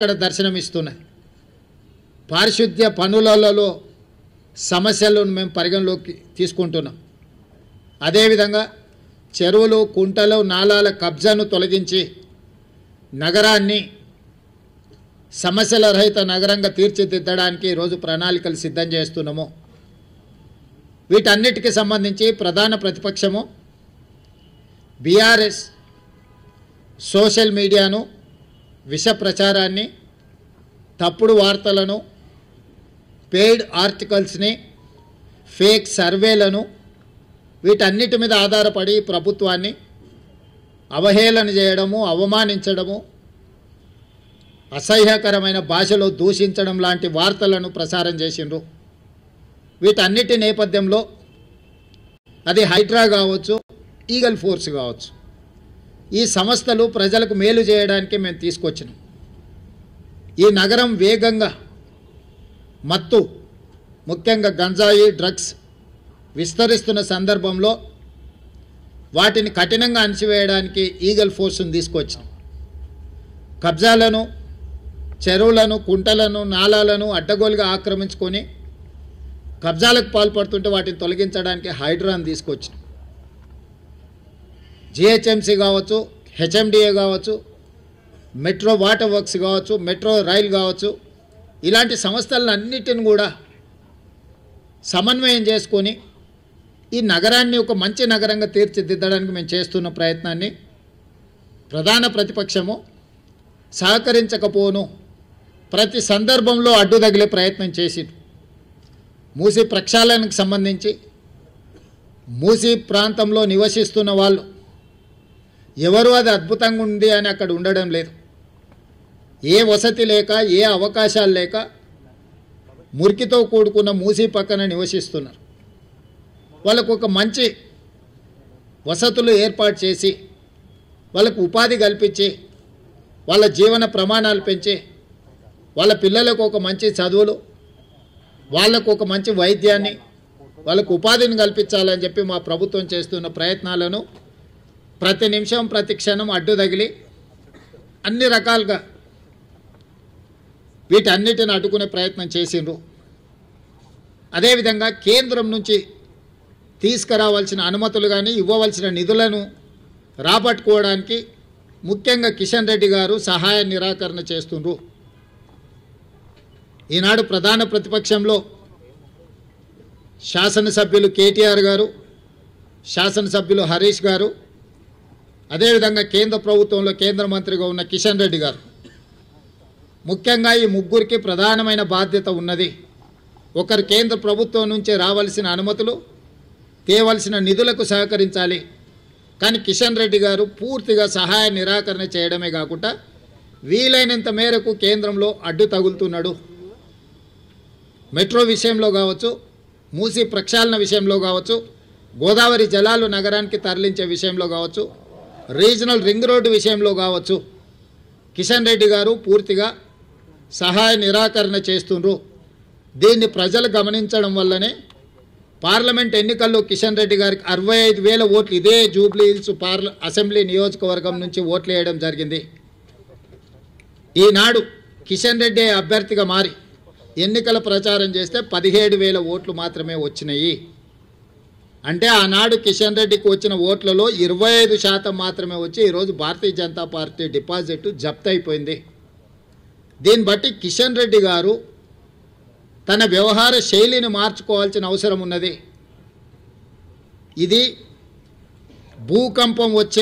ఇక్కడ దర్శనమిస్తున్నాయి. పారిశుద్ధ్య పనులలో సమస్యలను మేము పరిగణలోకి తీసుకుంటున్నాం. అదేవిధంగా చెరువులు, కుంటలు, నాలాల కబ్జాను తొలగించి నగరాన్ని సమస్యల రహిత నగరంగా తీర్చిదిద్దడానికి ఈరోజు ప్రణాళికలు సిద్ధం చేస్తున్నాము. వీటన్నిటికీ సంబంధించి ప్రధాన ప్రతిపక్షము బీఆర్ఎస్ సోషల్ మీడియాను, విష ప్రచారాన్ని, తప్పుడు వార్తలను, పెయిడ్ ఆర్టికల్స్ని, ఫేక్ సర్వేలను, వీటన్నిటి మీద ఆధారపడి ప్రభుత్వాన్ని అవహేళన చేయడము, అవమానించడము, అసహ్యకరమైన భాషలో దూషించడం లాంటి వార్తలను ప్రసారం చేసిండ్రు. వీటన్నిటి నేపథ్యంలో అది హైడ్రా కావచ్చు, ఈగల్ ఫోర్స్ కావచ్చు, ఈ సంస్థలు ప్రజలకు మేలు చేయడానికి మేము తీసుకొచ్చినాం. ఈ నగరం వేగంగా మత్తు, ముఖ్యంగా గంజాయి, డ్రగ్స్ విస్తరిస్తున్న సందర్భంలో వాటిని కఠినంగా అణచివేయడానికి ఈగల్ ఫోర్స్ను తీసుకొచ్చాం. కబ్జాలను, చెరువులను, కుంటలను, నాలాలను అడ్డగోలుగా ఆక్రమించుకొని కబ్జాలకు పాల్పడుతుంటే వాటిని తొలగించడానికి హైడ్రాను తీసుకొచ్చాం. జిహెచ్ఎంసీ కావచ్చు, హెచ్ఎండిఏ కావచ్చు, మెట్రో వాటర్ వర్క్స్ కావచ్చు, మెట్రో రైల్ కావచ్చు, ఇలాంటి సంస్థలన్నిటిని కూడా సమన్వయం చేసుకొని ఈ నగరాన్ని ఒక మంచి నగరంగా తీర్చిదిద్దడానికి మేము చేస్తున్న ప్రయత్నాన్ని ప్రధాన ప్రతిపక్షము సహకరించకపోను ప్రతి సందర్భంలో అడ్డు తగిలే ప్రయత్నం చేసింది. మూసీ ప్రక్షాళనకు సంబంధించి మూసీ ప్రాంతంలో నివసిస్తున్న వాళ్ళు ఎవరు అది అద్భుతంగా ఉంది అని అక్కడ ఉండడం లేదు. ఏ వసతి లేక, ఏ అవకాశాలు లేక మురికితో కూడుకున్న మూసీ పక్కన నివసిస్తున్నారు. వాళ్ళకు ఒక మంచి వసతులు ఏర్పాటు చేసి, వాళ్ళకు ఉపాధి కల్పించి, వాళ్ళ జీవన ప్రమాణాలు పెంచి, వాళ్ళ పిల్లలకు ఒక మంచి చదువులు, వాళ్ళకు ఒక మంచి వైద్యాన్ని, వాళ్ళకు ఉపాధిని కల్పించాలని చెప్పి మా ప్రభుత్వం చేస్తున్న ప్రయత్నాలను ప్రతి నిమిషం, ప్రతి క్షణం అడ్డు తగిలి అన్ని రకాలుగా వీటన్నిటిని అడ్డుకునే ప్రయత్నం చేసిండ్రు. అదేవిధంగా కేంద్రం నుంచి తీసుకురావాల్సిన అనుమతులు కానీ, ఇవ్వవలసిన నిధులను రాబట్టుకోవడానికి ముఖ్యంగా కిషన్ రెడ్డి గారు సహాయ నిరాకరణ చేస్తుండ్రు. ఈనాడు ప్రధాన ప్రతిపక్షంలో శాసనసభ్యులు కేటీఆర్ గారు, శాసనసభ్యులు హరీష్ గారు, అదేవిధంగా కేంద్ర ప్రభుత్వంలో కేంద్ర మంత్రిగా ఉన్న కిషన్ రెడ్డి గారు, ముఖ్యంగా ఈ ముగ్గురికి ప్రధానమైన బాధ్యత ఉన్నది. ఒకరు కేంద్ర ప్రభుత్వం నుంచి రావాల్సిన అనుమతులు, తేవలసిన నిధులకు సహకరించాలి. కానీ కిషన్ రెడ్డి గారు పూర్తిగా సహాయ నిరాకరణ చేయడమే కాకుండా వీలైనంత మేరకు కేంద్రంలో అడ్డు తగులుతున్నాడు. మెట్రో విషయంలో కావచ్చు, మూసీ ప్రక్షాళన విషయంలో కావచ్చు, గోదావరి జలాలు నగరానికి తరలించే విషయంలో కావచ్చు, రీజనల్ రింగ్ రోడ్డు విషయంలో కావచ్చు, కిషన్ రెడ్డి గారు పూర్తిగా సహాయ నిరాకరణ చేస్తుండ్రు. దీన్ని ప్రజలు గమనించడం వల్లనే పార్లమెంట్ ఎన్నికల్లో కిషన్ రెడ్డి గారికి 65,000 ఓట్లు ఇదే జూబ్లీ హిల్స్ అసెంబ్లీ నియోజకవర్గం నుంచి ఓట్లు వేయడం జరిగింది. ఈనాడు కిషన్ రెడ్డి అభ్యర్థిగా మారి ఎన్నికల ప్రచారం చేస్తే 17,000 ఓట్లు మాత్రమే వచ్చినాయి. అంటే ఆనాడు కిషన్ రెడ్డికి వచ్చిన ఓట్లలో 25% మాత్రమే వచ్చి ఈరోజు భారతీయ జనతా పార్టీ డిపాజిట్ జప్తు అయిపోయింది. దీన్ని బట్టి కిషన్ రెడ్డి గారు తన వ్యవహార శైలిని మార్చుకోవాల్సిన అవసరం ఉన్నది. ఇది భూకంపం వచ్చే